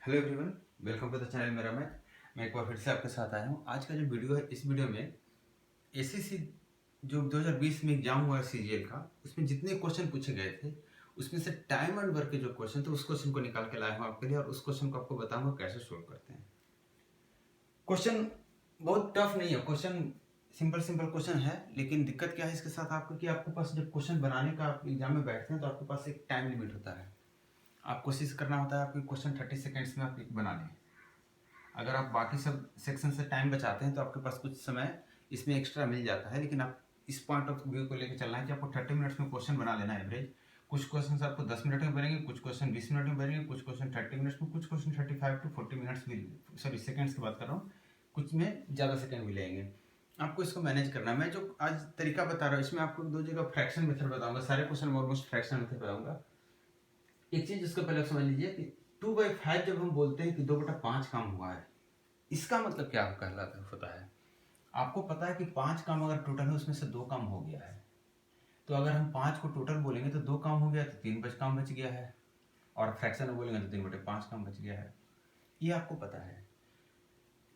Hello everyone, welcome to the channel. मैं एक बार फिर से आपके साथ आया हूँ। आज का जो वीडियो है, इस वीडियो में एसएससी जो 2020 में एग्जाम हुआ है सीजीएल का, उसमें जितने क्वेश्चन पूछे गए थे उसमें से टाइम एंड वर्क के जो क्वेश्चन थे उस क्वेश्चन को निकाल के लाया हूँ आपके लिए, और उस क्वेश्चन को आपको बताऊंगा कैसे सोल्व करते हैं। क्वेश्चन बहुत टफ नहीं है, क्वेश्चन सिंपल सिंपल क्वेश्चन है। लेकिन दिक्कत क्या है इसके साथ आपको कि आपके पास जब क्वेश्चन बनाने का आप एग्जाम में बैठते हैं तो आपके पास एक टाइम लिमिट होता है। आप कोशिश करना होता है आपकी क्वेश्चन 30 सेकेंड्स में आप एक बना लें। अगर आप बाकी सब सेक्शन से टाइम बचाते हैं तो आपके पास कुछ समय इसमें एक्स्ट्रा मिल जाता है। लेकिन आप इस पॉइंट ऑफ व्यू को लेकर चलना है कि आपको 30 मिनट्स में क्वेश्चन बना लेना है एवरेज। कुछ क्वेश्चन आपको 10 मिनट में बनेंगे, कुछ क्वेश्चन 20 मिनट में बनेंगे, कुछ क्वेश्चन 30 मिनट्स में, कुछ क्वेश्चन 35 टू 40 मिनट्स भी, सॉरी सेकेंड्स की बात कर रहा हूँ, कुछ में ज़्यादा सेकेंड भी लेंगे। आपको इसको मैनेज करना है। मैं जो आज तरीका बता रहा हूँ इसमें आपको दो जगह फ्रैक्शन मेथड बताऊंगा। सारे क्वेश्चन ऑलमोस्ट फ्रैक्शन मेथड बताऊंगा। एक चीज इसको पहले समझ लीजिए कि 2/5 जब हम बोलते हैं कि 2/5 काम हुआ है, इसका मतलब क्या कहलाता होता है। आपको पता है कि 5 काम अगर टोटल है उसमें से 2 काम हो गया है, तो अगर हम 5 को टोटल बोलेंगे तो 2 काम हो गया तो 3 काम बच गया है, और फ्रैक्शन में बोलेंगे तो 3/5 काम बच गया है। ये आपको पता है।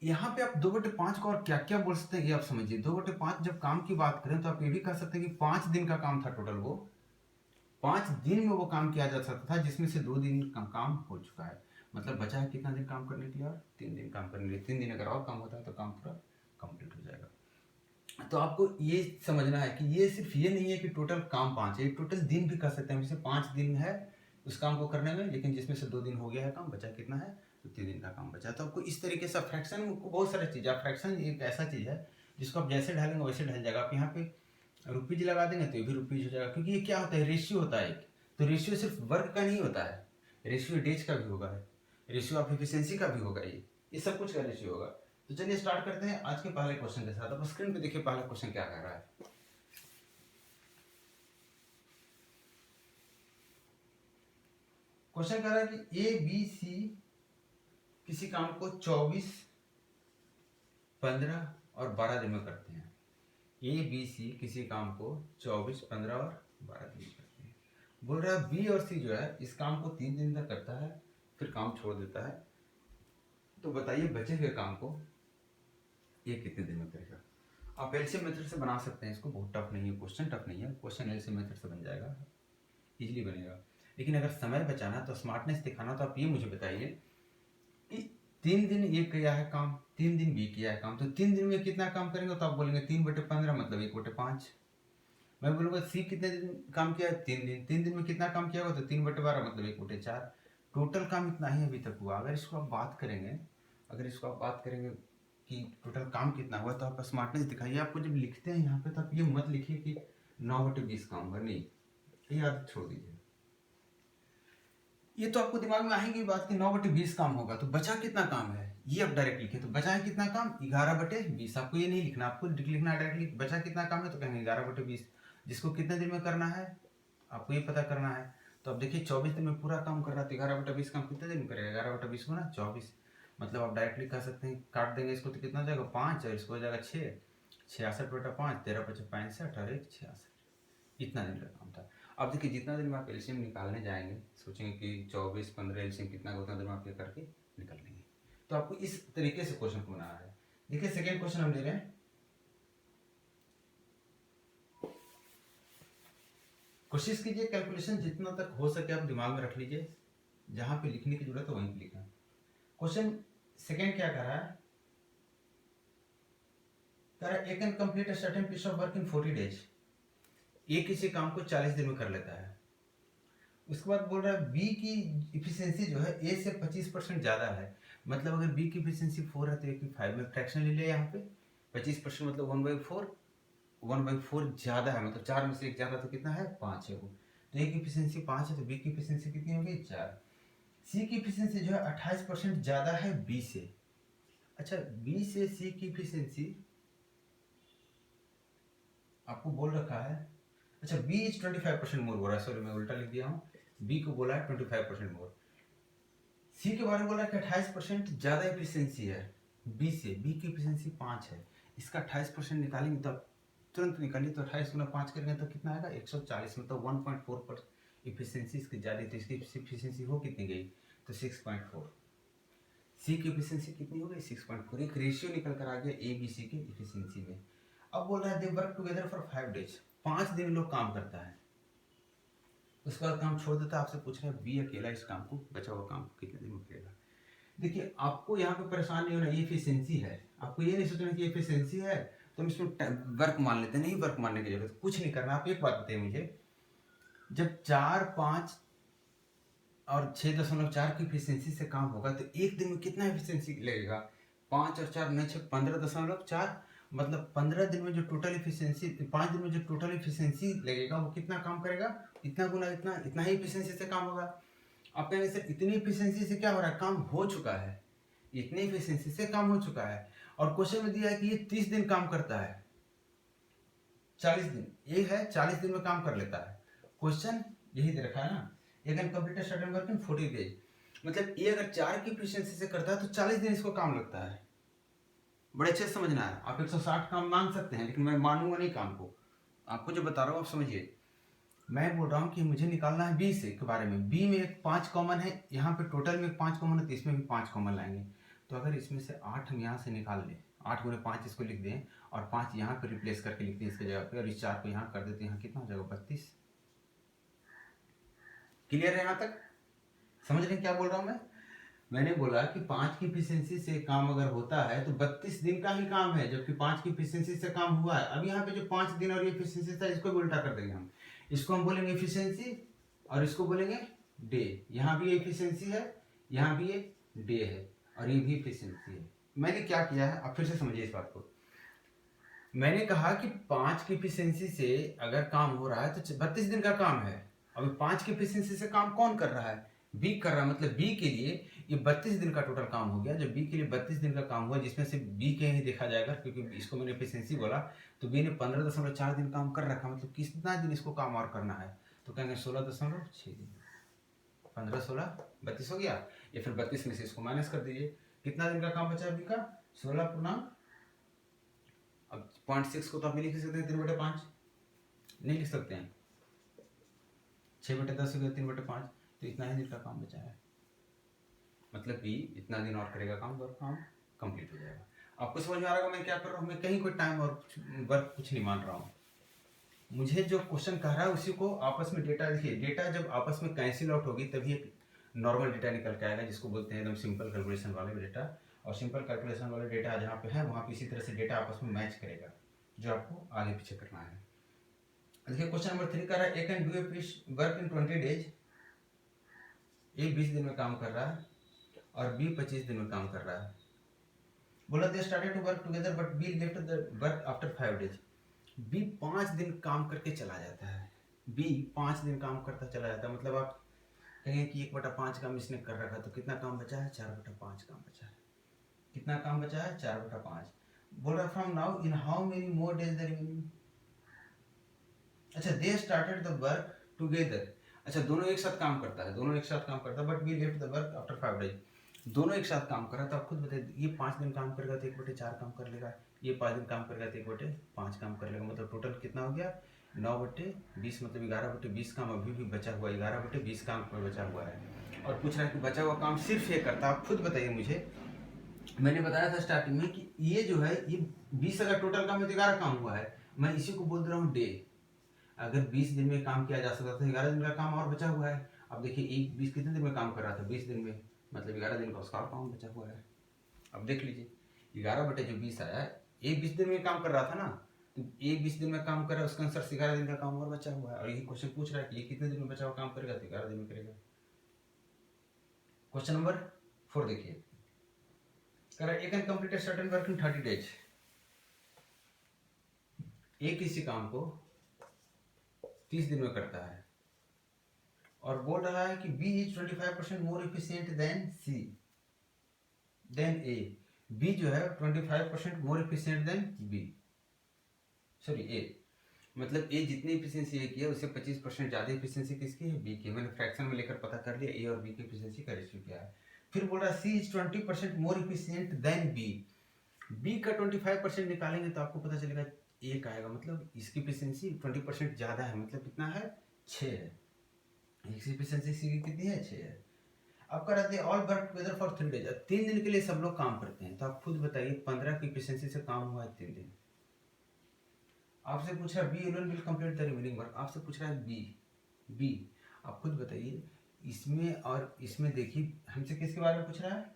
यहाँ पे आप 2/5 को और क्या क्या बोल सकते हैं ये आप समझिए। 2/5 जब काम की बात करें तो आप ये भी कह सकते हैं कि 5 दिन का काम था टोटल, वो 5 दिन में वो काम किया जा सकता था, जिसमें से 2 दिन का काम हो चुका है। मतलब बचा है कितना दिन काम करने के लिए, और 3 दिन काम करने के लिए। 3 दिन अगर और काम होता है तो काम पूरा कंप्लीट हो जाएगा। तो आपको ये समझना है कि ये सिर्फ ये नहीं है कि टोटल काम 5 है, टोटल दिन भी कर सकते हैं। जैसे 5 दिन है उस काम को करने में, लेकिन जिसमें से 2 दिन हो गया है काम, बचा कितना है तो 3 दिन का काम बचा। तो आपको इस तरीके से फ्रैक्शन को बहुत सारी चीज़ है। फ्रैक्शन एक ऐसा चीज़ है जिसको आप जैसे ढालेंगे वैसे ढल जाएगा। आप यहाँ पे रुपीज लगा देंगे तो ये भी रुपीज हो जाएगा, क्योंकि ये क्या होता है, रेशियो होता है एक। तो रेशियो सिर्फ वर्क का नहीं होता है, रेशियो डेज का भी होगा, रेशियो ऑफ एफिशिएंसी का भी होगा। ये सब कुछ का रेशियो होगा। तो चलिए स्टार्ट करते हैं आज के पहले क्वेश्चन के साथ। अब स्क्रीन पे देखिए पहला क्वेश्चन क्या कह रहा है। क्वेश्चन कह रहा है कि ए बी सी किसी काम को 24, 15 और 12 दिन में करते हैं। ए बी सी किसी काम को 24, 15 और 12 दिन में करते हैं। बोल रहा है बी और सी जो है इस काम को 3 दिन तक करता है, फिर काम छोड़ देता है। तो बताइए बचे हुए काम को ये कितने दिन में करेगा। आप एलसीएम मेथड से बना सकते हैं इसको, बहुत टफ नहीं है क्वेश्चन, टफ नहीं है क्वेश्चन। एलसीएम मेथड से बन जाएगा, इजीली बनेगा। लेकिन अगर समय बचाना तो स्मार्टनेस दिखाना, तो आप ये मुझे बताइए कि 3 दिन ये किया है काम, 3 दिन बी किया है काम, तो 3 दिन में कितना काम करेंगे। तो आप बोलेंगे 3/15 मतलब 1/5। मैं बोलूँगा सी कितने दिन काम किया है, 3 दिन। 3 दिन में कितना काम किया होगा तो 3/12 मतलब 1/4। टोटल काम इतना ही अभी तक हुआ। अगर इसको आप बात करेंगे कि टोटल काम कितना हुआ, तो आप स्मार्टनेस दिखाइए। आपको जब लिखते हैं यहाँ पे तो आप ये मत लिखिए कि 9/20 काम हुआ, नहीं, ये आदत छोड़ दीजिए। ये तो आपको दिमाग में आएगी बात कि 9/20 काम होगा, तो बचा कितना काम है ये आप डायरेक्ट लिखिए। तो बचा है कितना काम, 11/20। आपको ये नहीं लिखना, आपको लिखना है डायरेक्टली बचा कितना काम है, तो कहेंगे 11/20। जिसको कितने दिन में करना है आपको ये पता करना है। तो अब देखिए 24 दिन में पूरा काम कर रहा है, तो 11/20 काम कितने दिन में करेगा, 11/20 गुना 24। मतलब आप डायरेक्टली कह सकते हैं, काट देंगे इसको तो कितना हो जाएगा 5, और इसको हो जाएगा 6, 66/5, 13×5 = 65 और 1 66। इतना दिन का काम था। अब देखिए जितना दिन में आप एलसीएम निकालने जाएंगे, सोचेंगे कि 24, 15 एलसीएम कितना होता है, दिन में आप ये करके निकल लेंगे। तो आपको इस तरीके से क्वेश्चन को बनाना है। देखिए सेकेंड क्वेश्चन हम ले रहे हैं। कोशिश कीजिए कैलकुलेशन जितना तक हो सके आप दिमाग में रख लीजिए, जहां पे लिखने की जरूरत है वहीं पे लिखना। क्वेश्चन सेकेंड क्या कर रहा है, कह रहा है A can complete a certain piece of work in 40 days. A किसी काम को 40 दिन में कर लेता है। उसके बाद बोल रहा है बी की इफिशियंसी जो है ए से 25% ज़्यादा है। मतलब अगर बी की इफिशियंसी 4 है तो ए की 5 में फ्रैक्शन ले लिया यहाँ पे। 25% मतलब 1/4, 1/4 ज़्यादा है, मतलब 4 में से 1 ज़्यादा, तो कितना है 5 है वो। तो ए की इफिशियंसी 5 है, तो बी की इफिशियंसी कितनी होगी 4। सी की इफिशियंसी जो है 28% ज़्यादा है बी से। अच्छा, बी से सी की इफिशियंसी आपको बोल रखा है। अच्छा, बी इज 25% मोर बोल रहा है, सॉरी मैं उल्टा लिख दिया हूँ। बी को बोला है 25% मोर। सी के बारे में बोला कि 28% ज़्यादा एफिशिएंसी है बी से। बी की एफिशिएंसी 5 है, इसका 28% निकालेंगे तो आप तुरंत निकालिए। तो 28 गुना 5 करेंगे तो कितना आएगा 140, मतलब 1.4 पर एफिशिएंसी इसकी ज़्यादा। तो इसकी एफिशिएंसी हो कितनी गई तो 6.4। सी की एफिशिएंसी कितनी हो गई 6.4। एक रेशियो निकल कर आ गया ए बी सी के एफिशिएंसी में। अब बोल रहा है they work together for 5 days, 5 दिन लोग काम करता है, उसके बाद काम छोड़ देता है। आपसे पूछ रहा है बी अकेला इस काम को, बचा हुआ काम को कितने दिन में करेगा। देखिए आपको यहाँ पे परेशान नहीं होना, ये एफिशिएंसी है, आपको ये नहीं सोचना कि एफिशिएंसी है तो हम इसमें वर्क मान लेते हैं, नहीं वर्क मानने की जरूरत कुछ नहीं करना। आप एक बात बताइए मुझे, जब 4, 5 और 6.4 की एफिशिएंसी से काम होगा तो एक दिन में कितना एफिशिएंसी लगेगा, 5 और 4 9 6 15.4, मतलब 15 दिन में जो टोटल एफिशिएंसी, 5 दिन में जो टोटल एफिशिएंसी लगेगा वो कितना काम करेगा, इतना गुना इतना, इतना ही एफिशिएंसी से काम होगा। आप कहेंगे सर इतनी एफिशिएंसी से क्या हो रहा है, काम हो चुका है, इतनी एफिशिएंसी से काम हो चुका है। और क्वेश्चन में दिया है कि ये 30 दिन काम करता है, 40 दिन, ये है 40 दिन में काम कर लेता है। क्वेश्चन यही दे रखा है ना, ये can complete certain work in 40 days, मतलब ये अगर 4 की एफिशिएंसी से करता है तो 40 दिन इसको काम लगता है। बड़े अच्छे से समझना है, आप 160 काम मान सकते हैं लेकिन मैं मानूंगा नहीं काम को, आपको जो बता रहा हूँ आप समझिए। मैं बोल रहा हूँ कि मुझे निकालना है बी से के बारे में, बी में एक 5 कॉमन है, यहाँ पे टोटल में 5 कॉमन है तो इसमें भी 5 कॉमन लाएंगे। तो अगर इसमें से 8 हम यहाँ से निकाल लें, 8 गुणे 5 इसको लिख दें और 5 यहाँ पे रिप्लेस करके लिखते हैं इसके जगह पे, और इस 4 को यहाँ कर देते हैं, यहाँ कितना हो जाएगा 32। क्लियर है यहाँ तक, समझ रहे हैं क्या बोल रहा हूँ मैं। मैंने बोला कि 5 की एफिशिएंसी से काम अगर होता है तो 32 दिन का ही काम है, जबकि 5 की एफिशिएंसी से काम हुआ है। अब यहाँ पे जो 5 दिन और ये एफिशिएंसी था इसको भी उल्टा कर देंगे हम, इसको हम बोलेंगे एफिशिएंसी और इसको बोलेंगे डे। यहाँ भी एफिशिएंसी है, यहाँ भी ये डे है और ये भी एफिशिएंसी है। मैंने क्या किया है, आप फिर से समझिए इस बात को। मैंने कहा कि 5 की एफिशिएंसी से अगर काम हो रहा है तो 32 दिन का काम है। अभी 5 की एफिशिएंसी से काम कौन कर रहा है, बी कर रहा है, मतलब बी के लिए ये 32 दिन का टोटल काम हो गया। जब बी के लिए 32 दिन का काम हुआ जिसमें से बी के ही देखा जाएगा, क्योंकि इसको मैंने एफिशिएंसी बोला, तो बी ने 15.4 दिन काम कर रखा, मतलब कितना दिन इसको काम और करना है, तो कहेंगे 16.6 दिन। 15 16 32 हो गया, या फिर 32 में से इसको माइनस कर दीजिए, कितना दिन का काम बचा बी का 16 पूर्णांक, अब 0.6 को तो आप नहीं लिख सकते 3/5, नहीं लिख सकते हैं, 6/10 हो गया 3/5, तो इतना ही दिन का काम बचा है, मतलब बी इतना दिन और करेगा काम और काम कंप्लीट हो जाएगा। आपको समझ में आ रहा होगा मैं क्या कर रहा हूँ, मैं कहीं कोई टाइम और वर्क कुछ नहीं मान रहा हूँ। मुझे जो क्वेश्चन कह रहा है उसी को आपस में डेटा, देखिए डेटा जब आपस में कैंसिल आउट होगी तभी एक नॉर्मल डेटा निकल के आएगा, जिसको बोलते हैं एकदम सिंपल कैलकुलेशन वाले डेटा। और सिंपल कैलकुलेशन वाले डेटा जहाँ पे है वहाँ पे इसी तरह से डेटा आपस में मैच करेगा, जो आपको आगे पीछे करना है। देखिए क्वेश्चन नंबर 3 कर रहा है, A can do a work in 20 days, A 20 दिन में काम कर रहा है और बी 25 दिन में काम कर रहा है। बोला they started to work together but B left the work after 5 days. B 5 दिन काम करके चला जाता है, बी 5 दिन काम करता चला जाता है, मतलब आप कहेंगे कि 1/5 काम इसने कर रखा, तो कितना काम बचा है 4/5 काम बचा है, कितना काम बचा है 4/5। बोल रहा from now in how many more days the remaining. अच्छा they started the work together, अच्छा दोनों एक साथ काम करता है, दोनों एक साथ काम करता है, but B left the work after 5 days. दोनों एक साथ काम कर रहा था, आप खुद बताइए, ये 5 दिन काम करेगा तो 1/4 काम कर लेगा, ये 5 दिन काम करेगा तो 1/5 काम कर लेगा, मतलब टोटल कितना हो गया 9/20, मतलब 11/20 काम अभी भी बचा हुआ, 11/20 काम बचा हुआ है। और पूछ रहा है कि बचा हुआ काम सिर्फ ये करता है, आप खुद बताइए मुझे। मैंने बताया था स्टार्टिंग में कि ये जो है ये 20 अगर टोटल काम है तो 11 काम हुआ है, मैं इसी को बोल रहा हूँ डे। अगर 20 दिन में काम किया जा सकता था, 11 दिन का काम और बचा हुआ है। अब देखिए एक 20 कितने दिन में काम कर रहा था 20 दिन में, मतलब 11 दिन का उसका और काम बचा हुआ है। अब देख लीजिए 11/20 आया है, एक 20 दिन में काम कर रहा था ना, तो एक 20 दिन में काम कर रहा है, उसके अनुसार 11 दिन का काम और बचा हुआ है। और यही क्वेश्चन पूछ रहा है कि ये कितने दिन में बचा हुआ काम करेगा, तो 11 दिन में करेगा। क्वेश्चन नंबर 4 देखिए, कह रहा है, can complete a certain work in 30 days. एक किसी काम को 30 दिन में करता है और बोल रहा है कि B is 25% more efficient than C than A. B जो है 25% more efficient than B, sorry A, मतलब ए जितनी एफिशिएंसी ए की है उससे 25% ज्यादा एफिशिएंसी किसकी है, बी की। मैंने फ्रैक्शन में लेकर पता कर लिया ए और बी की एफिशिएंसी का रेशियो क्या है। फिर बोल रहा है C is 20% more efficient than B. B का 25% निकालेंगे तो आपको पता चलेगा एक आएगा, मतलब इसकी एफिशिएंसी 20% ज्यादा है, मतलब कितना है 6 है, इसकी एफिशिएंसी सी की कितनी है 6 है। अब कह रहे थे all work together for 3 days, 3 दिन के लिए सब लोग काम करते हैं, तो आप खुद बताइए 15 की एफिशिएंसी से काम हुआ है 3 दिन। आपसे पूछ रहा है B alone will complete the remaining work, आपसे पूछ रहा है बी आप खुद बताइए। इसमें और इसमें देखिए हमसे किसके बारे में पूछ रहा है,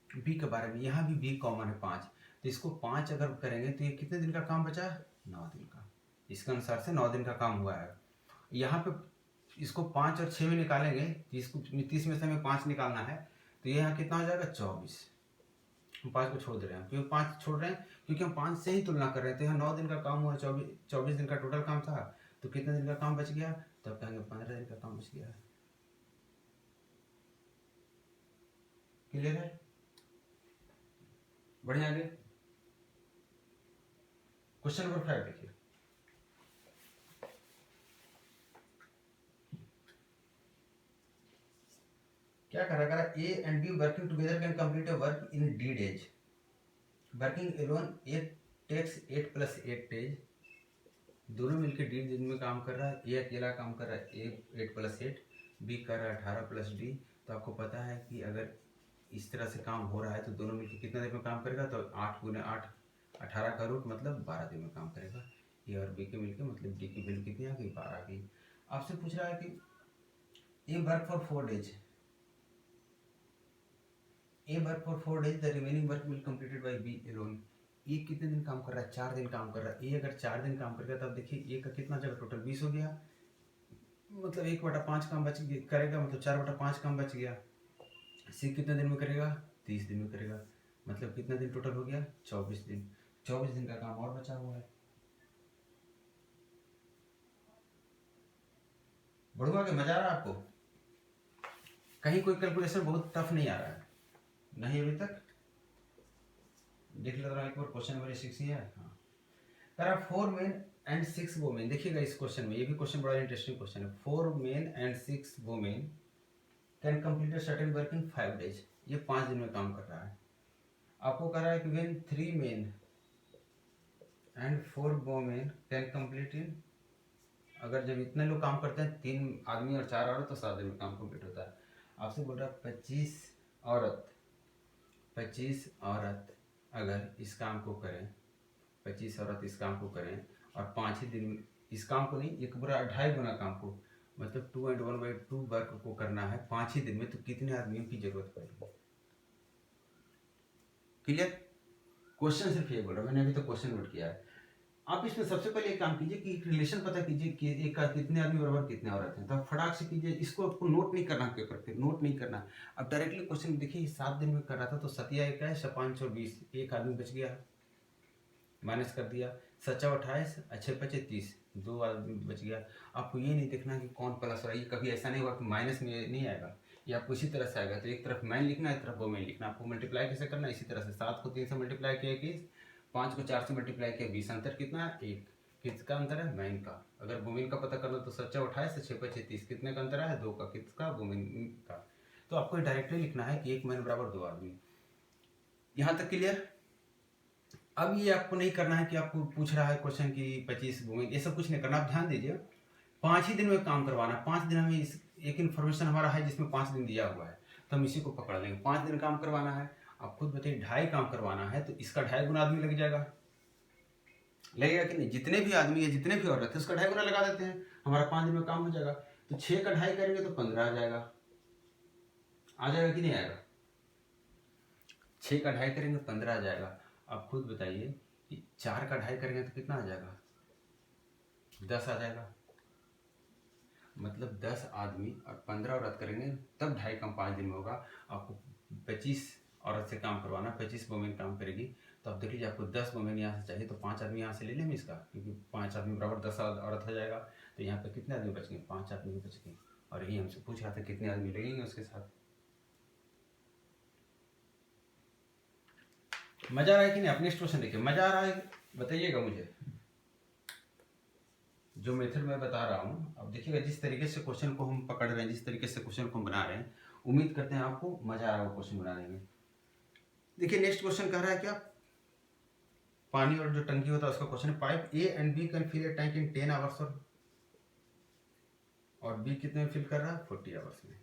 बी के बारे में। यहाँ भी बी कॉमन है 5, तो इसको 5 अगर करेंगे तो ये कितने दिन का काम बचा, 9 दिन का। इसके अनुसार से 9 दिन का काम हुआ है। यहाँ पे इसको 5 और 6 में निकालेंगे, 30 में से हमें 5 निकालना है, तो ये यहाँ कितना हो जाएगा 24। हम 5 को छोड़ दे रहे हैं, क्यों 5 छोड़ रहे हैं, क्योंकि हम 5 से ही तुलना कर रहे थे। यहाँ 9 दिन का काम हुआ, 24 दिन का टोटल काम था, तो कितने दिन का काम बच गया, तब कहेंगे 15 दिन का काम बच गया। क्लियर है, बढ़िया। आगे क्वेश्चन नंबर 5 देखिए, क्या करा A and B working together can complete a work in D days, working alone 8 takes 8 + 8 days। दोनों मिलकर D दिन में काम कर रहा है, ए अकेला काम कर रहा है 8 + 8, बी कर रहा है 18 + D। तो आपको पता है कि अगर इस तरह से काम हो रहा है तो दोनों मिलकर कितना दिन में काम करेगा, तो 8 × 8 18 का रूट मतलब 12 दिन में काम करेगा। ए और बी के मिलकर मतलब डी की वैल्यू कितनी आ गई, 12 आ गई। आपसे पूछ रहा है कि A work for 4 days, A work for 4 days, the remaining work will completed by B alone. ये कितने दिन काम कर रहा है, 4 दिन काम कर रहा है। ए अगर 4 दिन काम करेगा तब देखिए ए का कितना जगह टोटल 20 हो गया, मतलब 1/5 काम बच करेगा, मतलब 4/5 काम बच गया। सी कितने दिन में करेगा, 30 दिन में करेगा, मतलब कितना दिन टोटल हो गया, 24 दिन। 24 दिन का काम और बचा हुआ है। बढ़ुआ के मजा आ रहा है आपको, कहीं कोई कैलकुलेशन बहुत टफ नहीं आ रहा है, नहीं अभी तक। देख लेता हूँ एक बार, क्वेश्चन नंबर 6 ही है। हाँ, करा 4 men and 6 women। देखिएगा इस क्वेश्चन में, ये भी क्वेश्चन बड़ा इंटरेस्टिंग क्वेश्चन है। 4 men and 6 women can complete a certain work in 5 days। ये 5 दिन में काम कर रहा है। आपको कह रहा है कि when 3 men and 4 women can complete in, अगर जब इतने लोग काम करते हैं, 3 आदमी और 4 औरत, तो 7 दिन में काम कंप्लीट होता है। आपसे बोल रहा है 25 औरत अगर इस काम को करें, 25 औरत इस काम को करें और 5 ही दिन में, इस काम को नहीं, एक पूरा 2.5 गुना काम को, मतलब 2 and 1/2 वर्क को करना है 5 ही दिन में, तो कितने आदमियों की जरूरत पड़ेगी। क्लियर, क्वेश्चन सिर्फ ये बोल रहा, मैंने अभी तो क्वेश्चन नोट किया है। आप इसमें सबसे पहले एक काम कीजिए कि रिलेशन पता कीजिए कि एक का कितने आदमी बराबर कितने औरत हैं, तो आप फटाक से कीजिए। इसको आपको नोट नहीं करना पेपर पे, नोट नहीं करना। अब डायरेक्टली क्वेश्चन देखिए, 7 दिन में कर रहा था, तो 7 या 1 है 5 और 20, एक आदमी बच गया, माइनस कर दिया। 7 और 28, 6 × 5 = 30, 2 आदमी बच गया। आपको ये नहीं देखना कि कौन प्लस हो रहा है, ये कभी ऐसा नहीं होगा कि माइनस में नहीं आएगा, ये आपको इसी तरह से आएगा। तो एक तरफ मैन लिखना है, एक तरफ वोमेन लिखना। आपको मल्टीप्लाई कैसे करना है, इसी तरह से। 7 को 3 से मल्टीप्लाई किया 21, 5 को 4 से मल्टीप्लाई किया 20, अंतर कितना है, 1। किसका अंतर है, मैन का। अगर वुमेन का पता करना तो 7 और 28 से 6 × 5 = 30, कितने का अंतर है, 2 का। किसका, वुमेन का। तो आपको डायरेक्टली लिखना है कि 1 मैन बराबर 2 आदमी। यहाँ तक क्लियर। अब ये आपको नहीं करना है कि आपको पूछ रहा है क्वेश्चन कि 25 वुमेन, ये सब कुछ नहीं करना। आप ध्यान दीजिए, 5 ही दिन में काम करवाना है। 5 दिन हमें एक इन्फॉर्मेशन हमारा है जिसमें 5 दिन दिया हुआ है, तो हम इसी को पकड़ लेंगे। 5 दिन काम करवाना है, आप खुद बताइए 2.5 काम करवाना है, तो इसका 2.5 गुना आदमी लग जाएगा, लगेगा कि नहीं। जितने भी आदमी है, जितने भी औरत है, उसका 2.5 गुना लगा देते हैं, हमारा 5 दिन में काम हो जाएगा। तो 6 का 2.5 करेंगे तो 15 आ जाएगा, आ जाएगा कि नहीं आएगा। 6 का 2.5 करेंगे 15 आ जाएगा। आप खुद बताइए कि 4 का 2.5 करेंगे तो कितना आ जाएगा, 10 आ जाएगा। मतलब 10 आदमी और 15 औरत करेंगे तब 2.5 काम 5 दिन में होगा। आपको 25 औरत से काम करवाना, 25 वुमेन काम करेगी, तो आप देख लीजिए आपको 10 वुमेन यहाँ से चाहिए, तो 5 आदमी यहाँ से ले लेंगे इसका, क्योंकि 5 आदमी बराबर 10 औरत हो जाएगा। तो यहाँ पे कितने आदमी बच गए, 5 आदमी बच गए। और यही हमसे पूछ रहा था कितने आदमी लगेंगे उसके साथ। मजा आ रहा है कि नहीं, अपने क्वेश्चन देखिए, मजा आ रहा है बताइएगा मुझे, जो मेथड मैं बता रहा हूँ। अब देखिएगा जिस तरीके से क्वेश्चन को हम पकड़ रहे हैं, जिस तरीके से क्वेश्चन को हम बना रहे हैं, उम्मीद करते हैं आपको मजा आ रहा होगा क्वेश्चन बनाने में। देखिए नेक्स्ट क्वेश्चन कह रहा है क्या, पानी और जो टंकी होता है उसका क्वेश्चन है। Pipe A and B can fill a tank in 10 hours, और बी कितने में फिल कर रहा है, 40 आवर्स में।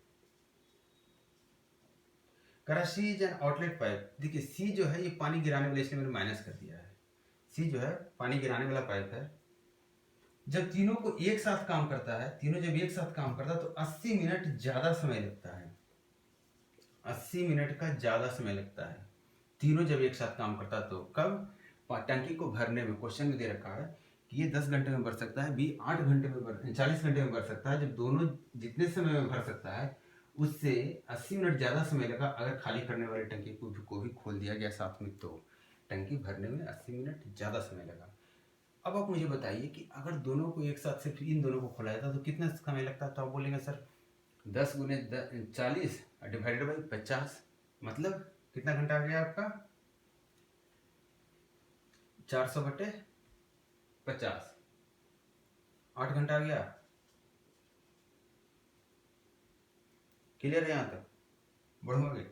कह रहा सी इज एन आउटलेट पाइप। देखिए सी जो है ये पानी गिराने वाला, इसलिए मैंने माइनस कर दिया है। सी जो है पानी गिराने वाला पाइप है। जब तीनों को एक साथ काम करता है, तीनों जब एक साथ काम करता है तो 80 मिनट ज्यादा समय लगता है। 80 मिनट का ज्यादा समय लगता है तीनों जब एक साथ काम करता है। तो कब? टंकी को भरने में। क्वेश्चन में दे रखा है कि ये 10 घंटे में भर सकता है, बी 8 घंटे में भर 40 घंटे में भर सकता है। जब दोनों जितने समय में भर सकता है उससे 80 मिनट ज़्यादा समय लगा अगर खाली करने वाली टंकी को भी खोल दिया गया साथ में, तो टंकी भरने में 80 मिनट ज़्यादा समय लगा। अब आप मुझे बताइए कि अगर दोनों को एक साथ सिर्फ इन दोनों को खोला जाता तो कितना समय लगता? तो आप बोलेंगे सर 10 गुने 40 डिवाइडेड बाई 50, मतलब कितना घंटा आ गया आपका? 400/50, 8 घंटा आ गया। क्लियर है यहाँ तक? बढ़ोगे?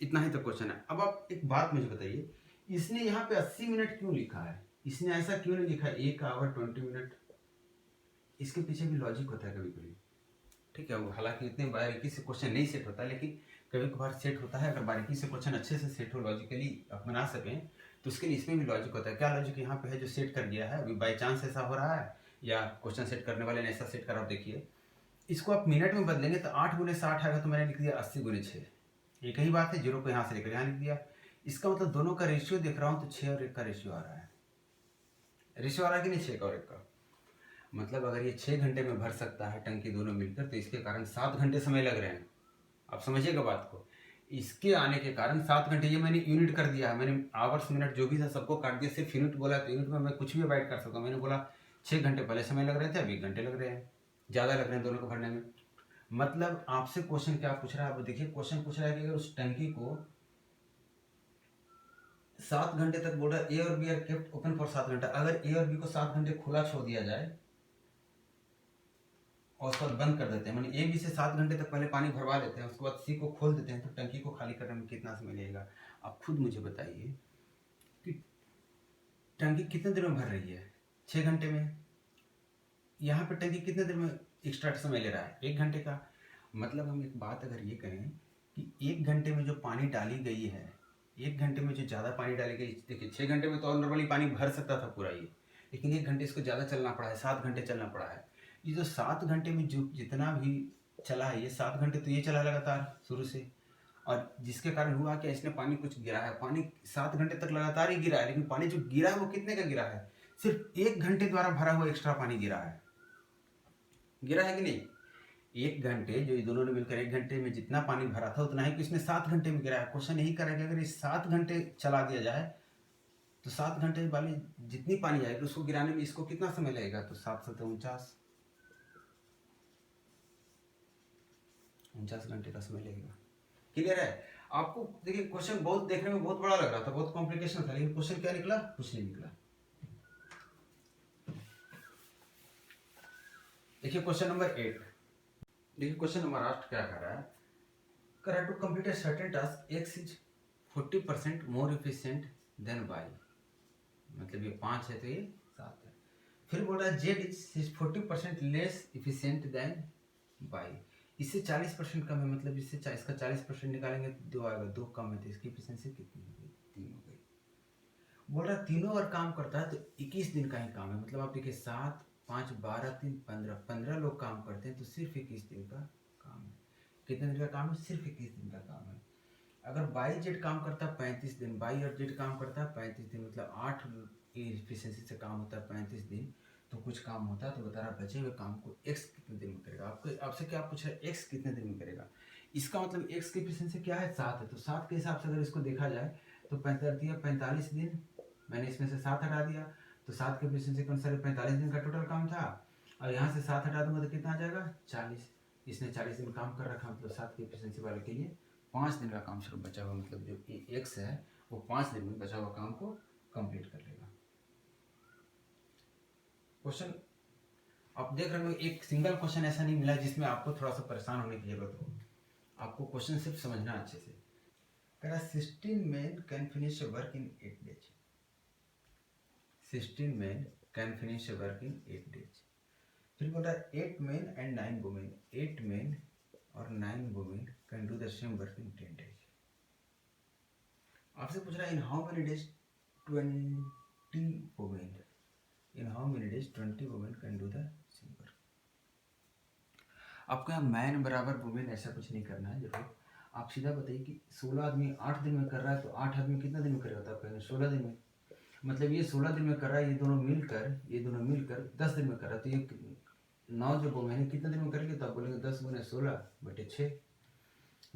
इतना ही तो क्वेश्चन है। अब आप एक बात मुझे बताइए, इसने यहाँ पे 80 मिनट क्यों लिखा है? इसने ऐसा क्यों नहीं लिखा 1 आवर 20 मिनट? इसके पीछे भी लॉजिक होता है कभी कभी, ठीक है। वो हालांकि इतने बारीकी से क्वेश्चन नहीं सेट होता, लेकिन कभी कभार सेट होता है। अगर बारीकी से क्वेश्चन अच्छे से सेट हो, लॉजिकली आप बना सकें, तो उसके लिए इसमें भी लॉजिक होता है। क्या लॉजिक यहाँ पे है जो सेट कर दिया है? अभी बाई चांस ऐसा हो रहा है या क्वेश्चन सेट करने वाले ने ऐसा सेट करा? आप देखिए, इसको आप मिनट में बदलेंगे तो 8 गुने 60 आएगा, तो मैंने लिख दिया 80 गुने 6। एक ही बात है, जीरो को यहाँ से लेकर यहाँ लिख दिया। इसका मतलब दोनों का रेशियो देख रहा हूँ तो 6 और 1 का रेशियो आ रहा है। रेशियो आ रहा है कि नहीं 6 का और 1 का? मतलब अगर ये 6 घंटे में भर सकता है टंकी दोनों मिलकर, तो इसके कारण 7 घंटे समय लग रहे हैं। आप समझिएगा बात को। इसके आने के कारण 7 घंटे, ये मैंने यूनिट कर दिया है, मैंने आवर्स मिनट जो भी था सबको काट दिया, सिर्फ यूनिट बोला तो यूनिट में मैं कुछ भी अवॉइड कर सकता हूँ। मैंने बोला 6 घंटे पहले समय लग रहे थे, अब 1 घंटे लग रहे हैं, ज़्यादा लग रहे हैं दोनों को भरने में। मतलब आपसे क्वेश्चन क्या पूछ रहा है? आप देखिए, क्वेश्चन पूछ रहा है कि अगर उस टंकी को 7 घंटे तक, बोल रहा है ए और B are kept open for 7 घंटा, अगर ए और बी को 7 घंटे खुला छोड़ दिया जाए और उसके बाद बंद कर देते हैं, मैंने ए बी से 7 घंटे तक पहले पानी भरवा लेते हैं, उसके बाद सी को खोल देते हैं, तो टंकी को खाली करने में कितना समय लगेगा? आप खुद मुझे बताइए कि टंकी कितने देर में भर रही है? 6 घंटे में। यहाँ पे टंकी कितने देर में एक्स्ट्रा समय ले रहा है? 1 घंटे का। मतलब हम एक बात अगर ये करें कि 1 घंटे में जो पानी डाली गई है, 1 घंटे में जो ज़्यादा पानी डाली गई, देखिए 6 घंटे में तो नॉर्मली पानी भर सकता था पूरा ये, लेकिन 1 घंटे इसको ज़्यादा चलना पड़ा है, 7 घंटे चलना पड़ा है। ये जो 7 घंटे में जो जितना भी चला है, ये 7 घंटे तो ये चला लगातार शुरू से, और जिसके कारण हुआ कि इसने पानी कुछ गिरा है, पानी 7 घंटे तक लगातार ही गिरा है, लेकिन पानी जो गिरा है वो कितने का गिरा है? सिर्फ 1 घंटे द्वारा भरा हुआ एक्स्ट्रा पानी गिरा है। गिरा है कि नहीं? 1 घंटे, जो ये दोनों ने मिलकर 1 घंटे में जितना पानी भरा था उतना ही कि इसने 7 घंटे में गिरा है। क्वेश्चन यही करेगा कि अगर ये 7 घंटे चला दिया जाए तो 7 घंटे वाली जितनी पानी आएगी उसको गिराने में इसको कितना समय लगेगा? तो 49 घंटे का समय लगेगा। क्लियर है आपको? देखिए क्वेश्चन बहुत देखने में बहुत बड़ा लग रहा था, बहुत कॉम्प्लिकेशन था, लेकिन क्वेश्चन क्या निकला? कुछ नहीं निकला। देखिए क्वेश्चन नंबर 8। देखिए क्वेश्चन नंबर 8 क्या कर रहा है? कर रहा है to complete a certain task X is 40% more efficient than Y. मतलब ये 5 है तो ये 7 है। फिर बोल रहा है Z is 40% less efficient than Y. इससे 40% कम है, मतलब इससे इसका 40% निकालेंगे तो 2 आएगा, 2 कम है, तो इसकी एफिशिएंसी कितनी हो गई? 3 हो गई। बोल रहा तीनों अगर काम करता है तो 21 दिन का ही काम है। मतलब आप देखिए 7, 5, 12, 3, 15 लोग काम करते हैं तो सिर्फ 21 दिन का काम है। कितने दिन का काम है? सिर्फ 21 दिन का काम है। अगर बाई जेड काम करता है 35 दिन, बाई और जेड काम करता है 35 दिन, मतलब 8 एफिशिएंसी से काम होता है 35 दिन, तो कुछ काम होता है तो बता रहा बचे हुए काम को एक्स कितने दिन में करेगा। आपको आपसे क्या पूछ रहा है? एक्स कितने दिन में करेगा। इसका मतलब एक्स की एफिशिएंसी क्या है? 7 है, तो 7 के हिसाब से अगर इसको देखा जाए तो 45 दिन, मैंने इसमें से 7 हटा दिया, तो 7 की एफिशिएंसी के अनुसार 45 दिन का टोटल काम था, और यहाँ से 7 हटा दूंगा तो कितना आ जाएगा? 40। इसने 40 दिन काम कर रखा, मतलब 7 की एफिशिएंसी वाले के लिए 5 दिन का काम सिर्फ बचा हुआ, मतलब जो एक्स है वो 5 दिन में बचा हुआ काम को कंप्लीट कर लेगा। क्वेश्चन आप देख रहे हो, एक सिंगल क्वेश्चन ऐसा नहीं मिला जिसमें आपको थोड़ा सा परेशान होने की जरूरत हो। आपको क्वेश्चन सिर्फ समझना अच्छे से। कह रहा 16 men can finish a work in 8 days। 16 men can finish a work in 8 days। फिर बोल रहा है 8 men and 9 women। 8 men और 9 women can do the same work in 10 days। आपसे पूछ रहा है इन how many days 20 women, in how many days 20 women can do the same work. आपको यहाँ मैन बराबर वुमेन ऐसा कुछ नहीं करना है। देखो आप सीधा बताइए कि 16 आदमी 8 दिन में कर रहा है तो 8 आदमी कितना दिन में करेगा, तो आप कहेंगे 16 दिन में। मतलब ये 16 दिन में कर रहा है, ये दोनों मिलकर 10 दिन में कर रहा है, तो ये 9 जो वुमेन है कितने दिन में करेंगे, तो आप बोलेंगे 10 गुना 16 बटे 6।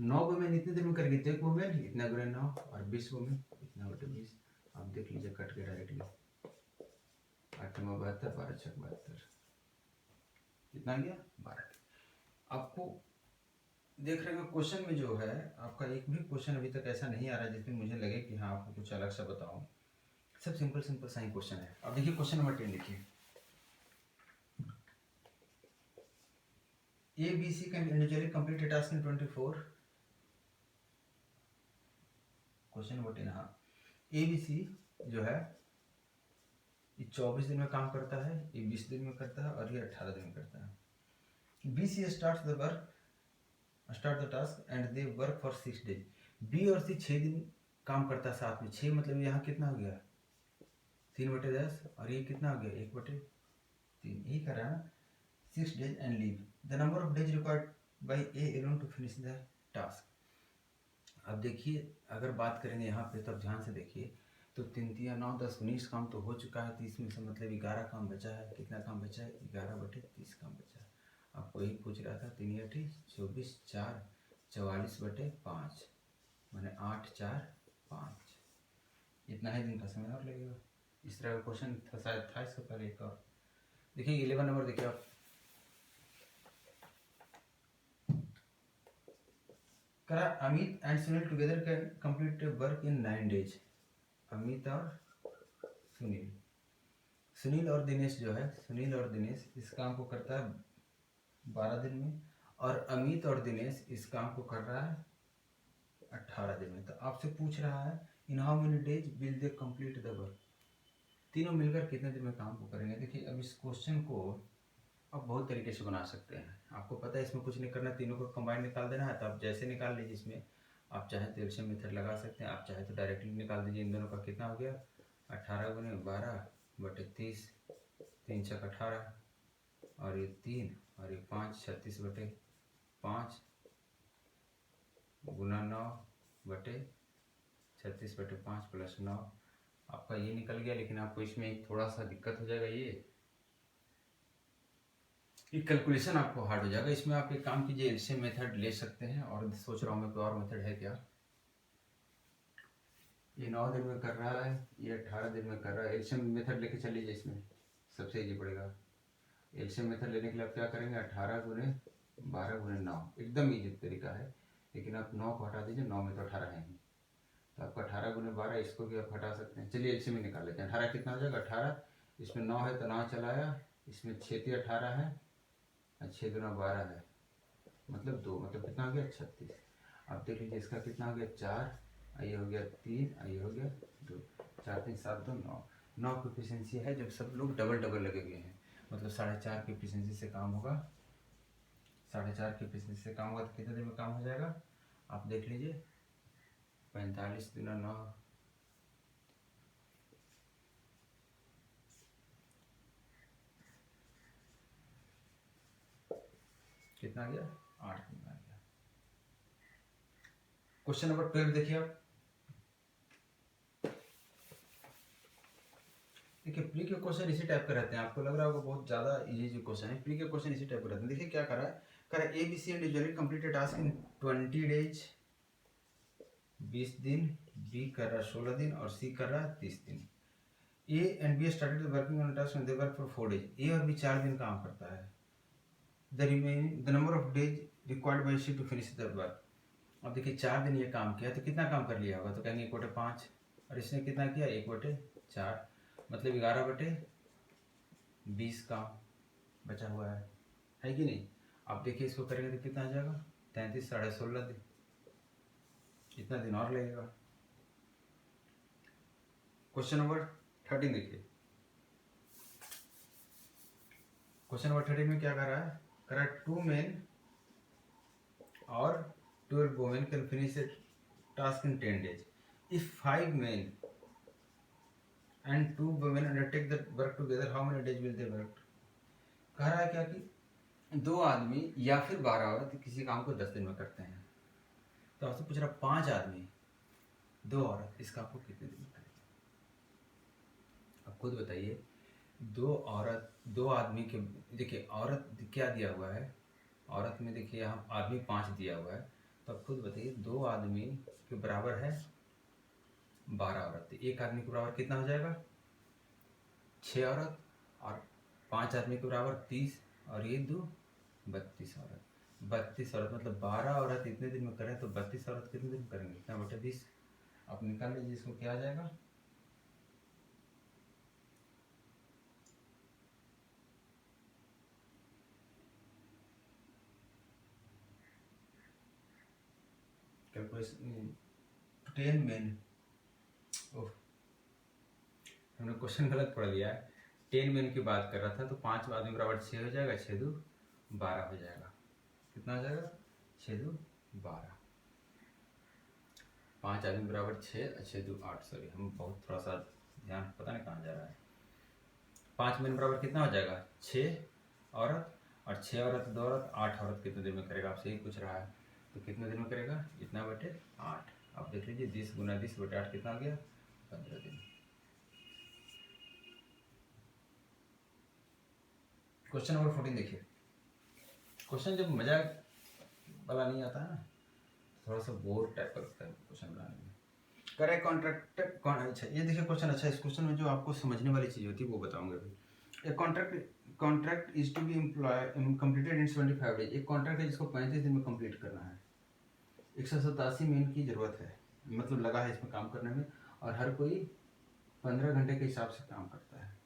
9 वुमेन इतने दिन में करेंगे तो एक वुमेन इतना गुना 9, और 20 वुमेन इतना बटे 20। आप देख लीजिए कट के डायरेक्टली 8 में 72, 12 6 72, कितना गया 12। आपको देख रहे हो क्वेश्चन में जो है आपका एक भी क्वेश्चन अभी तक ऐसा नहीं आ रहा है जिसमें मुझे लगे कि हाँ आपको कुछ अलग सा बताऊं। सब सिंपल सा ही क्वेश्चन है। अब देखिए क्वेश्चन नंबर 10 देखिए, A B C can individually complete a task in 24। Question number 10, हाँ ए बी सी जो है ये 24 दिन में काम करता है, ये 20 दिन में करता है, और ये 18 दिन में करता है। B C start the task and they work for 6 days. B और सी 6 दिन काम करता है साथ में। 6 मतलब यहाँ कितना हो गया 3/10, और ये कितना हो गया 1/3, यही कर रहा है ना। 6 days and leave the number of days required by A alone to finish the task. अब देखिए अगर बात करेंगे यहाँ पे तो अब ध्यान से देखिए, तो 3 3 9 10 19 काम तो हो चुका है, 30 में से मतलब 11 काम बचा है। कितना काम बचा है 11/30 काम बचा है। आपको यही पूछ रहा था 3 8 24 4 44/5 मैंने 8 4 5, इतना ही दिन का समय और लगेगा। इस तरह का क्वेश्चन था शायद था इससे पहले एक और। देखिए 11 नंबर देखिए आप, करा Amit and Sunil together can complete work in 9 days. Amit और सुनील और दिनेश जो है, सुनील और दिनेश इस काम को करता है 12 दिन में, और अमित और दिनेश इस काम को कर रहा है 18 दिन में। तो आपसे पूछ रहा है इन how many days will they complete the work, तीनों मिलकर कितने दिन में काम को करेंगे। देखिए अब इस क्वेश्चन को आप बहुत तरीके से बना सकते हैं। आपको पता है इसमें कुछ नहीं करना, तीनों को कंबाइन निकाल देना है, तो आप जैसे निकाल लीजिए। इसमें आप चाहे तो एलसीएम मेथड लगा सकते हैं, आप चाहे तो डायरेक्टली निकाल दीजिए। इन दोनों का कितना हो गया 18 गुने 12/30, 3 छक 18, और ये 3 और ये 5 36/5 गुना 9/36/5 प्लस 9। आपका ये निकल गया, लेकिन आपको इसमें एक थोड़ा सा दिक्कत हो जाएगा। ये कैलकुलेशन आपको हार्ड हो जाएगा। इसमें आप एक काम कीजिए, एलसीएम मेथड ले सकते हैं, और सोच रहा हूँ मैं कोई और मेथड है क्या। ये 9 दिन में कर रहा है, ये 18 दिन में कर रहा है। एलसीएम मेथड लेके चल लीजिए, इसमें सबसे इजी पड़ेगा। एलसीएम मेथड लेने के लिए आप क्या करेंगे 18 गुने 12 गुने 9, एकदम इजी तरीका है। लेकिन आप 9 को हटा दीजिए, 9 में तो 18 है ही, तो आपका 18 गुने 12 इसको भी आप हटा सकते हैं। चलिए एलसीएम में निकाल लेते हैं। 18 कितना हो जाएगा 18, इसमें 9 है तो 9 चलाया, इसमें 6 × 18 है, 6 दूना 12 है, मतलब 2, मतलब कितना हो गया 36। अब देख लीजिए इसका कितना हो गया 4, ये हो गया 3, ये हो गया 2, 4 3 7 2 9। 9 की एफिशिएंसी है जब सब लोग डबल डबल लगे हुए हैं, मतलब 4.5 की एफिशिएंसी से काम होगा। 4.5 की एफिशिएंसी से काम होगा तो कितने दिन में काम हो जाएगा आप देख लीजिए। 45 × 9 कितना आ गया 8 दिन में आ गया। क्वेश्चन नंबर 12 देखिए आप, देखिए प्री के क्वेश्चन इसी टाइप के रहते हैं। आपको लग रहा होगा बहुत ज़्यादा इजी जो क्वेश्चन है, प्री के क्वेश्चन इसी टाइप के रहते हैं। देखिए क्या करा है A B C individually completed task in 20 days 20 दिन, बी कर रहा 16 दिन, और सी कर रहा 30 दिन। A and B started working on task they work for 4 days. A और बी 4 दिन काम करता है। The number of days required by C to finish the work. अब देखिए 4 दिन ये काम किया तो कितना काम कर लिया होगा, तो कहेंगे 1/5, और इसने कितना किया 1/4, मतलब 11/20 काम बचा हुआ है कि नहीं। आप देखिए इसको करेंगे तो कितना आ जाएगा 33 साढ़े 16 दिन, इतना दिन और लगेगा। क्वेश्चन नंबर 13 देखिए, क्वेश्चन नंबर 13 में क्या कर रहा है 2 men और 12 women can finish task in 10 days. If 5 men and 2 women undertake the work together, how many days will they work? कह रहा है क्या कि 2 आदमी या फिर 12 औरत किसी काम को 10 दिन में करते हैं। तो आपसे पूछ रहा 5 आदमी 2 औरत इस काम को कितने दिन में करेंगे? अब खुद बताइए। 2 औरत 2 आदमी के, देखिए औरत क्या दिया हुआ है, औरत में देखिए यहाँ आदमी 5 दिया हुआ है। तो अब खुद बताइए 2 आदमी के बराबर है 12 औरत। एक आदमी के बराबर कितना हो जाएगा? 6 औरत। और 5 आदमी के बराबर 30, और ये 2 32 औरत। 32 औरत मतलब 12 औरत इतने दिन में करें तो 32 औरत कितने दिन में करेंगे? इतना बटे 20। आप निकाल लीजिए इसको, क्या आ जाएगा? Calculation 10 men। ओह, हमने क्वेश्चन गलत पढ़ लिया है। 10 men की बात कर रहा था, तो 5 आदमी बराबर 6 हो जाएगा, 6 2 12 हो जाएगा। कितना हो जाएगा? 6 2 12। 5 आदमी बराबर 6, 6 2 8। सॉरी, हम बहुत थोड़ा सा ध्यान पता नहीं कहाँ जा रहा है। 5 men बराबर कितना हो जाएगा? 6 औरत, और 6 औरत 2 औरत 8 औरत कितने दिन में करेगा? आपसे ही पूछ रहा है। तो कितने दिन में करेगा? इतना बटे 8। अब देख लीजिए 10 गुना 10 बटे 8 कितना आ गया? 15 दिन। क्वेश्चन नंबर 14 देखिए। क्वेश्चन जब मजाक वाला नहीं आता है ना, थोड़ा सा बोर टाइप का लगता है क्वेश्चन बनाने में। करे कॉन्ट्रैक्टर कौन? अच्छा ये देखिए क्वेश्चन अच्छा है। इस क्वेश्चन में जो आपको समझने वाली चीज़ होती है वो बताऊंगा अभी। एक contract is to be completed in 75 days. एक कॉन्ट्रैक्ट है जिसको 35 दिन में कंप्लीट करना है। 187 men की ज़रूरत है, मतलब लगा है इसमें काम करने में, और हर कोई 15 घंटे के हिसाब से काम करता है।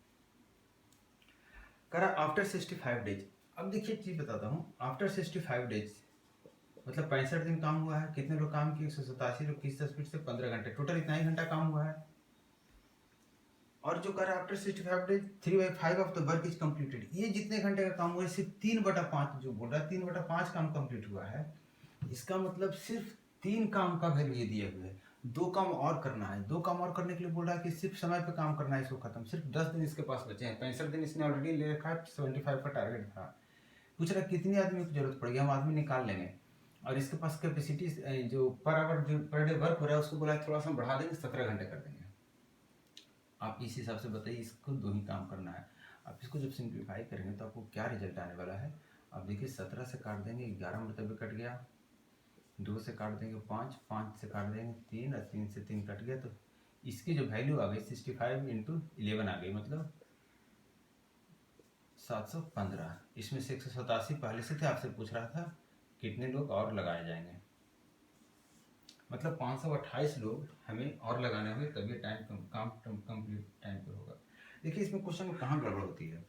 करा आफ्टर 65 डेज। अब देखिए चीज़ बताता हूँ। आफ्टर 65 डेज मतलब 65 दिन काम हुआ है। कितने लोग काम किए? 187 लोग, किस स्पीड से? 15 घंटे। टोटल इतना ही घंटा काम हुआ है। और जो कर after 65 days 3/5 of the work is completed. ये जितने घंटे का काम हुआ है सिर्फ 3/5 जो बोल रहा है, 3/5 काम कंप्लीट हुआ है। इसका मतलब सिर्फ 3 काम का वैल्यू ये दिए हुए है। 2 काम और करना है। 2 काम और करने के लिए बोल रहा है कि सिर्फ समय पे काम करना है इसको खत्म। सिर्फ 10 दिन इसके पास बचे हैं। 65 दिन इसने ऑलरेडी ले रखा है, 75 का टारगेट था। पूछ रहा है कितनी आदमी की जरूरत पड़ेगी, हम आदमी निकाल लेंगे। और इसके पास कैपेसिटी जो पर आवर जो पर डे वर्क हो रहा है उसको बोला है थोड़ा सा बढ़ा देंगे, 17 घंटे कर देंगे। आप इस हिसाब से बताइए, इसको 2 ही काम करना है। आप इसको जब सिंप्लीफाई करेंगे तो आपको क्या रिजल्ट आने वाला है? आप देखिए 17 से काट देंगे 11 मरतबे कट गया, 2 से काट देंगे 5, 5 से काट देंगे 3, और 3 से 3 कट गया। तो इसकी जो वैल्यू आ गई 65 इंटू 11 आ गई, मतलब 715। इसमें से 187 पहले से थे, आपसे पूछ रहा था कितने लोग और लगाए जाएंगे। मतलब 528 लोग हमें और लगाने होंगे, तभी काम कंप्लीट टाइम पे होगा। देखिए इसमें क्वेश्चन में कहाँ गड़बड़ होती है।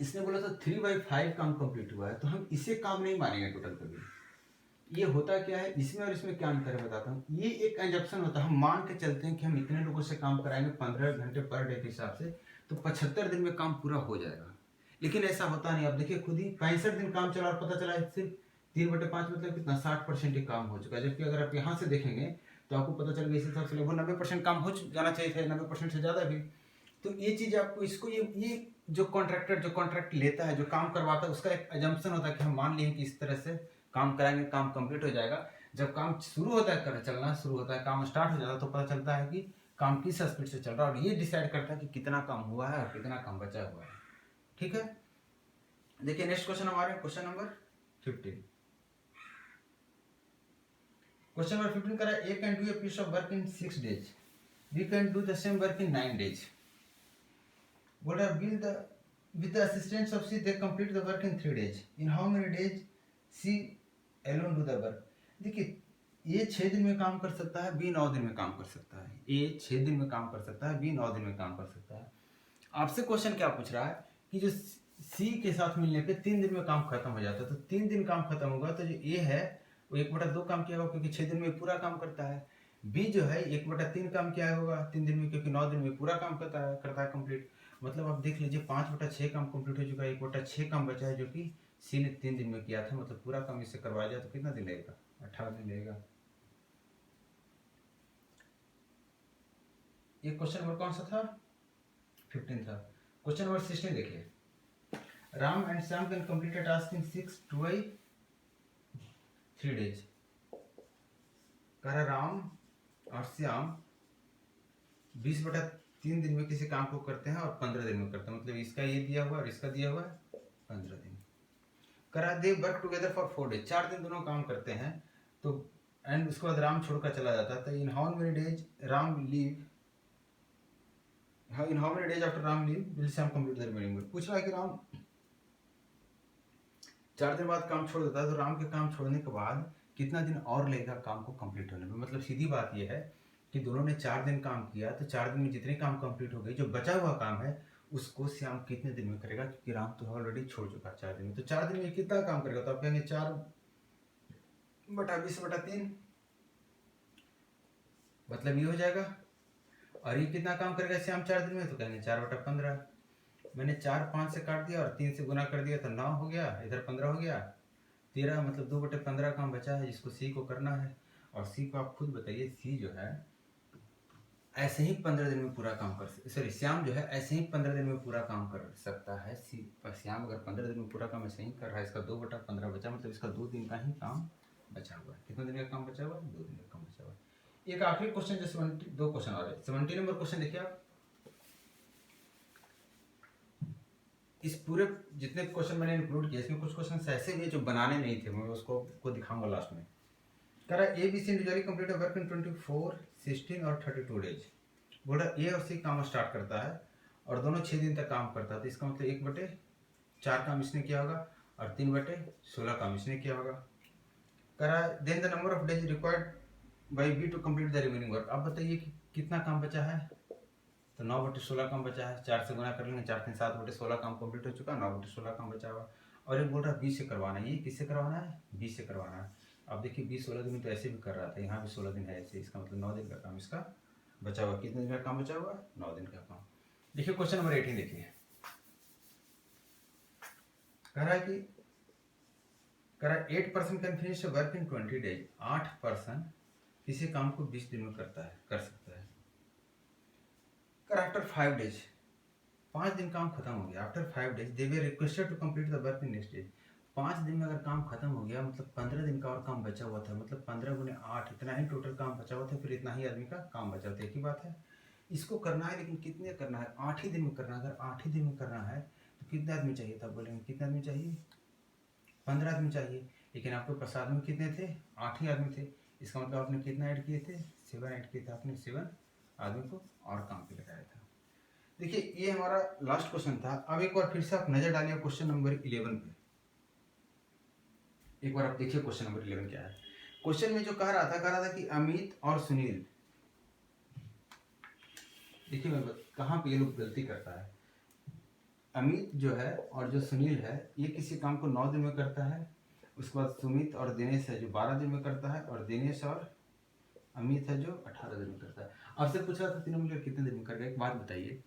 इसने बोला था 3/5 काम कंप्लीट हुआ है, तो हम इसे काम नहीं मानेंगे टोटल कभी। ये होता क्या है इसमें और इसमें, क्या अंतर है बताता हूँ। ये एक एजम्पशन होता है, हम मान के चलते हैं कि हम इतने लोगों से काम कराएंगे 15 घंटे पर डे के हिसाब से, तो 75 दिन में काम पूरा हो जाएगा। लेकिन ऐसा होता नहीं। आप देखिए खुद ही 65 दिन काम चला और पता चला सिर्फ 3/5 मतलब कितना 60% ही काम हो चुका है। जबकि अगर आप यहाँ से देखेंगे तो आपको पता चलेगा इस हिसाब से लगभग 90% काम हो जाना चाहिए था, 90% से ज़्यादा भी। तो ये चीज़ आपको इसको ये जो कॉन्ट्रैक्ट लेता है, जो काम करवाता है, उसका एक एजम्पशन होता है कि हम मान लिए कि इस तरह से काम कराएंगे, काम कंप्लीट हो जाएगा। जब काम शुरू होता है, चलना शुरू होता है, काम स्टार्ट हो जाता है, तो पता चलता है कि काम किस स्पीड से चल रहा है, और ये डिसाइड करता है कि कितना काम हुआ है और कितना काम बचा हुआ है। ठीक है, देखिए नेक्स्ट क्वेश्चन हमारे क्वेश्चन नंबर 15। क्वेश्चन नंबर 15 करा A can do a piece of work in 6 days, B can do the same work in 9 days। बोल रहा है with the assistance of C they complete the work in 3 days। in how many days C alone do the work। देखिए ए 6 दिन में काम कर सकता है, बी 9 दिन में काम कर सकता है। ए 6 दिन में काम कर सकता है, बी 9 दिन में काम कर सकता है। आपसे क्वेश्चन क्या पूछ रहा है कि जो सी के साथ मिलने पे 3 दिन में काम खत्म हो जाता है, तो 3 दिन काम खत्म होगा तो जो ए है वो 1/2 काम किया होगा, क्योंकि 6 दिन में पूरा काम करता है। बी जो है 1/3 काम किया होगा 3 दिन में, क्योंकि 9 दिन में पूरा काम करता है कंप्लीट। मतलब आप देख लीजिए 5/6 काम कंप्लीट हो चुका है, 1/6 काम बचा है जो कि सी ने 3 दिन में किया था। मतलब पूरा काम इससे करवाया जाए तो कितना दिन लगेगा? 18 दिन लगेगा। ये क्वेश्चन नंबर कौन सा था? 15 था। क्वेश्चन नंबर 16 देखिए, Ram and Shyam can complete a task in 6 2 3 days। कह रहा राम और श्याम 20/3 दिन में किसी काम को करते हैं और 15 दिन में करते हैं, मतलब इसका ये दिया हुआ और इसका दिया हुआ है 15 दिन। करा they work together for 4 days, 4 दिन दोनों काम करते हैं, तो एंड उसके बाद राम छोड़कर चला जाता है, तो इन how many days Ram leave, in how many days after Ram leave will Shyam complete the remaining work. पूछ रहा है कि राम 4 दिन बाद काम छोड़ देता है, तो राम के काम छोड़ने के बाद कितना दिन और लगेगा काम को कंप्लीट होने में। मतलब सीधी बात यह है कि दोनों ने 4 दिन काम किया, तो 4 दिन में जितने काम कंप्लीट हो गए, जो बचा हुआ काम है उसको श्याम कितने दिन में करेगा, क्योंकि राम तो ऑलरेडी छोड़ चुका 4 दिन में। तो 4 दिन में कितना काम करेगा, तो आप कहेंगे 4/20/3, मतलब ये हो जाएगा। और ये कितना काम करेगा श्याम 4 दिन में, तो कहेंगे 4/15। मैंने 4 5 से काट दिया और 3 से गुना कर दिया, तो 9 हो गया, इधर 15 हो गया, 13, मतलब 2/15 काम बचा है जिसको सी को करना है। और सी को आप खुद बताइए, सी जो है ऐसे ही 15 दिन में पूरा काम कर, सॉरी श्याम जो है ऐसे ही 15 दिन में पूरा काम कर सकता है। सी पर श्याम अगर 15 दिन में पूरा काम ऐसे ही कर रहा है, इसका 2/15 बचा, मतलब इसका 2 दिन का ही काम बचा हुआ है। कितने दिन का काम बचा हुआ है? 2 दिन का काम बचा हुआ है। एक आखिरी क्वेश्चन जो 70, 2 क्वेश्चन आ रहे हैं। 70 नंबर क्वेश्चन देखिए आप, इस पूरे जितने क्वेश्चन मैंने इंक्लूड किए, इसमें कुछ क्वेश्चन ऐसे भी जो बनाने नहीं थे, मैं उसको को दिखाऊंगा लास्ट में। कह रहा है A B C individually complete work in 24, 16 और 32 डेज। बोल रहा ए और सी काम स्टार्ट करता है और दोनों 6 दिन तक काम करता है, तो इसका मतलब 1/4 काम इसने किया होगा और 3/16 काम इसने किया होगा। कह रहा है then the number of days required by B to complete the remaining work. अब बताइए कि कितना काम बचा है, तो 9/16 काम बचा है, 4 से गुना कर लेंगे, 4 3 7/16 काम कंप्लीट हो चुका, 9/16 काम बचा हुआ। और ये बोल रहा है 20 से करवाना है, ये किससे करवाना है? 20 से करवाना है। अब देखिए 20 16 दिन तो ऐसे भी कर रहा था, यहाँ भी 16 दिन है ऐसे, इसका मतलब 9 दिन का काम इसका बचा हुआ। कितने दिन का काम बचा हुआ? 9 दिन का काम। देखिए क्वेश्चन नंबर 18 देखिए, कह रहा है कि 8% can finish work in 20 days. 8% किसी काम को 20 दिन में कर सकता है। आफ्टर 5 डेज, 5 दिन काम खत्म हो गया। After 5 days they were requested to complete the work in next day. 5 दिन में अगर काम खत्म हो गया, मतलब 15 दिन का और काम बचा हुआ था, मतलब 15 गुने 8, इतना ही टोटल काम बचा हुआ था, फिर इतना ही आदमी का काम बचा हुआ था। एक ही बात है, इसको करना है, लेकिन कितने करना है? 8 ही दिन में करना है। अगर 8 ही दिन में करना है तो कितने आदमी चाहिए था? बोलेंगे कितने आदमी चाहिए? 15 आदमी चाहिए, लेकिन आपके पास आदमी कितने थे? 8 ही आदमी थे। इसका मतलब आपने कितना ऐड किए थे? 7 ऐड किए थे आपने, 7 आदमी को और काम पे लगाया था। देखिए ये हमारा लास्ट क्वेश्चन था। अब एक बार फिर से आप नजर डालिए क्वेश्चन नंबर 11 पे। एक बार आप देखिए क्वेश्चन नंबर 11 क्या है। क्वेश्चन में जो कह रहा था कि अमित और सुनील, देखिए मैं कहाँ पे ये लोग गलती करता है। अमित जो है और जो सुनील है, ये किसी काम को 9 दिन में करता है। उसके बाद सुमित और दिनेश है जो 12 दिन में करता है, और दिनेश और अमित है जो 18 दिन में करता है। आपसे पूछ रहा था तीनों मिलकर कितने दिन में करेगा। एक बात बताइए,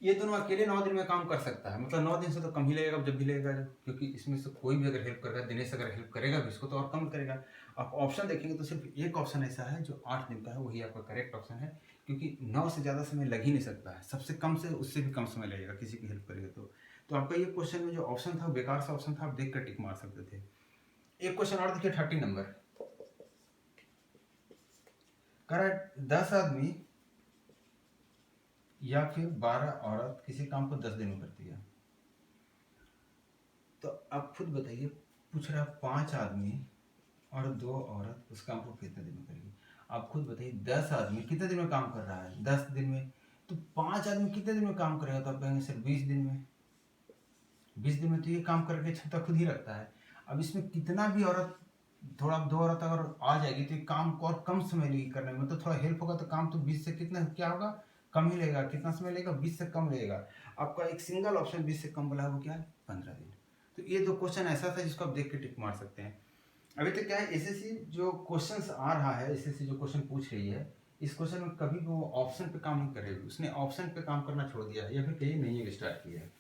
ये दोनों अकेले 9 दिन में काम कर सकता है, मतलब 9 दिन से तो कम ही लगेगा जब भी लगेगा, क्योंकि इसमें से कोई भी अगर हेल्प करेगा, दिनेश अगर हेल्प करेगा भी इसको, तो और कम करेगा। आप ऑप्शन देखेंगे तो सिर्फ एक ऑप्शन ऐसा है जो 8 दिन का है, वही आपका करेक्ट ऑप्शन है, क्योंकि 9 से ज़्यादा समय लग ही नहीं सकता है। सबसे कम से उससे भी कम समय लगेगा किसी की हेल्प करेगा तो आपका ये क्वेश्चन में जो ऑप्शन था बेकार सा ऑप्शन था, आप देख कर टिक मार सकते थे। एक क्वेश्चन और देखिए 30 नंबर, कह रहा है 10 आदमी या फिर 12 औरत किसी काम को 10 दिन में करती है। तो आप खुद बताइए, पूछ रहा 5 आदमी और 2 औरत उस काम को कितने दिन में करेगी। आप खुद बताइए 10 आदमी कितने दिन में काम कर रहा है? 10 दिन में। तो 5 आदमी कितने दिन में काम करेगा? तो आप कहेंगे सर 20 दिन में। 20 दिन में तो ये काम करने की क्षमता खुद ही रखता है। अब इसमें कितना भी औरत, थोड़ा 2 औरत अगर आ जाएगी तो ये काम को और कम समय लेगी करने में, मतलब थोड़ा हेल्प होगा तो काम तो 20 से कितना क्या होगा? कम ही लगेगा। कितना समय लगेगा? 20 से कम लगेगा। आपका एक सिंगल ऑप्शन 20 से कम बोला है, वो क्या है? 15 दिन। तो ये 2 क्वेश्चन ऐसा था जिसको आप देख के टिक मार सकते हैं। अभी तक क्या है, एसएससी जो क्वेश्चंस आ रहा है, एसएससी जो क्वेश्चन पूछ रही है, इस क्वेश्चन में कभी भी वो ऑप्शन पे काम नहीं कर रही है। उसने ऑप्शन पे काम करना छोड़ दिया है, या फिर कहीं नहीं स्टार्ट किया है।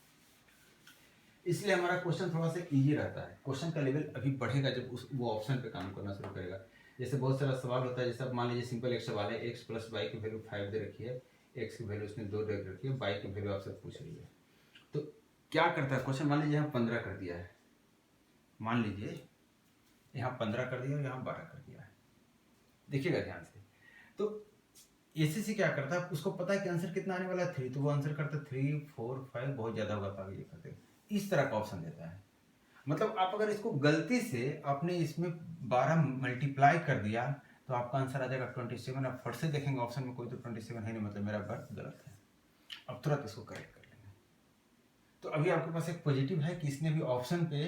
इसलिए हमारा क्वेश्चन थोड़ा सा इजी रहता है। क्वेश्चन का लेवल अभी बढ़ेगा जब वो ऑप्शन पे काम करना शुरू करेगा। जैसे बहुत सारा सवाल होता है, जैसे अब मान लीजिए सिंपल एक सवाल है, x + y की वैल्यू 5 दे रखी है, एक्स की वैल्यू उसने 2 रख रखी है, वाई की वैल्यू आपसे पूछ रही है। तो क्या करता है क्वेश्चन, मान लीजिए यहाँ 15 कर दिया है, मान लीजिए यहाँ 15 कर दिया और यहाँ 12 कर दिया है, देखिएगा ध्यान से। तो एसीसी क्या करता है, उसको पता है कि आंसर कितना आने वाला है 3, तो वो आंसर करता है 3, 4, 5, बहुत ज्यादा होगा तो आगे ये करते इस तरह का ऑप्शन देता है। मतलब आप अगर इसको गलती से आपने इसमें 12 मल्टीप्लाई कर दिया तो आपका आंसर आ जाएगा 27। आप फट से देखेंगे ऑप्शन में कोई तो 27 है नहीं, मतलब मेरा बर्थ गलत है। अब तुरंत इसको करेक्ट कर लेंगे। तो अभी आपके पास एक पॉजिटिव है कि इसने भी ऑप्शन पे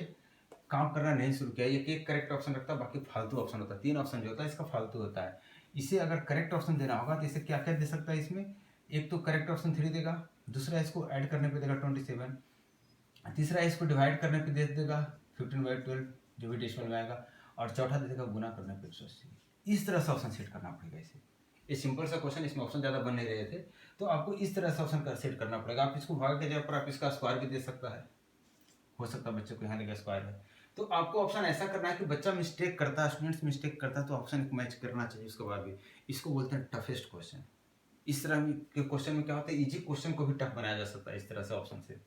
काम करना नहीं शुरू किया। ये एक करेक्ट ऑप्शन रखता है, बाकी फालतू ऑप्शन होता है। 3 ऑप्शन जो होता है इसका फालतू होता है। इसे अगर करेक्ट ऑप्शन देना होगा तो इसे क्या क्या दे सकता है इसमें, एक तो करेक्ट ऑप्शन 3 देगा, दूसरा इसको ऐड करने पे देगा 27, तीसरा इसको डिवाइड करने पे दे देगा 15/12 जो भी डेसिमल में आएगा, और चौथा दे देगा गुना करने पे 180। इस तरह से ऑप्शन सेट करना पड़ेगा इसे। ये सिंपल सा क्वेश्चन, इसमें ऑप्शन ज़्यादा बन नहीं रहे थे, तो आपको इस तरह से ऑप्शन सेट करना पड़ेगा। आप इसको भाग के जगह पर आप इसका स्क्वायर भी दे सकता है, हो सकता है बच्चे को यहाँ लगा स्क्वायर है। तो आपको ऑप्शन ऐसा करना है कि बच्चा मिस्टेक करता है, स्टूडेंट्स मिस्टेक करता है, तो ऑप्शन एक मैच करना चाहिए उसके बाद भी। इसको बोलते हैं टफेस्ट क्वेश्चन। इस तरह के क्वेश्चन में क्या होता है, इजी क्वेश्चन को भी टफ बनाया जा सकता है इस तरह से ऑप्शन से।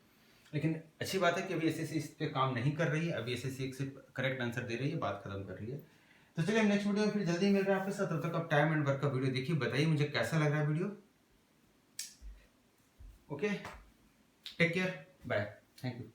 लेकिन अच्छी बात है कि अभी एसएससी इस पे काम नहीं कर रही है, अभी एसएससी एक से करेक्ट आंसर दे रही है, बात खत्म कर रही है। तो चलिए नेक्स्ट वीडियो में फिर जल्दी मिल रहा है आपके साथ। तब तक आप टाइम एंड वर्क का वीडियो देखिए, बताइए मुझे कैसा लग रहा है video. Okay, take care, bye, thank you.